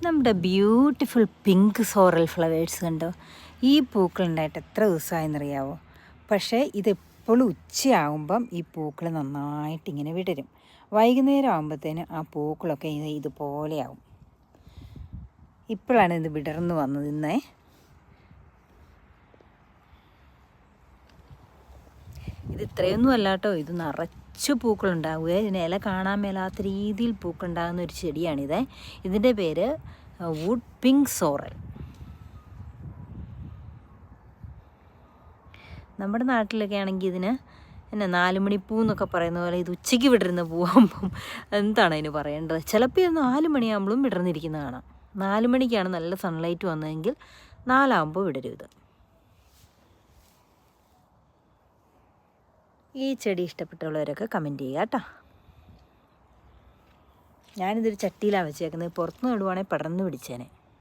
നമ്മുടെ beautiful pink Sorel flowers കണ്ടോ. ഈ പൂക്കളുണ്ടായിട്ട് എത്ര ദിവസമായെന്നറിയാവോ? പക്ഷേ ഇതെപ്പോഴും ഉച്ചയാകുമ്പം ഈ പൂക്കൾ നന്നായിട്ട് ഇങ്ങനെ വിടരും. വൈകുന്നേരം ആകുമ്പോഴത്തേന് ആ പൂക്കളൊക്കെ ഇതുപോലെയാവും. ഇപ്പോഴാണ് ഇത് വിടർന്നു വന്നത് ഇന്നേ. ഇത് ഇത്രയൊന്നും അല്ല കേട്ടോ, ഇത് നിറച്ച് പൂക്കളുണ്ടാവുക. ഇതിന് ഇല കാണാൻ മേലാത്ത രീതിയിൽ പൂക്കളുണ്ടാകുന്ന ഒരു ചെടിയാണിത്. ഇതിൻ്റെ പേര് വുഡ് പിങ്ക് സോറൽ. നമ്മുടെ നാട്ടിലൊക്കെ ആണെങ്കിൽ ഇതിന് പിന്നെ 4 മണിപ്പൂ എന്നൊക്കെ പറയുന്ന പോലെ ഇത് ഉച്ചയ്ക്ക് വിടരുന്ന പൂവാകുമ്പം എന്താണ് അതിന് പറയേണ്ടത്? ചിലപ്പോൾ ഇത് 4 മണിയാകുമ്പോഴും വിടർന്നിരിക്കുന്ന കാണാം. 4 മണിക്കാണ് നല്ല സൺലൈറ്റ് വന്നതെങ്കിൽ 4 ആകുമ്പോൾ വിടരും ഇത്. ഈ ചെടി ഇഷ്ടപ്പെട്ടുള്ളവരൊക്കെ കമൻറ്റ് ചെയ്യുക കേട്ടോ. ഞാനിതൊരു ചട്ടിയിലാണ് വെച്ചേക്കുന്നത്. പുറത്തുനിന്ന് ഇടുവാണെങ്കിൽ പടർന്ന് പിടിച്ചേനെ.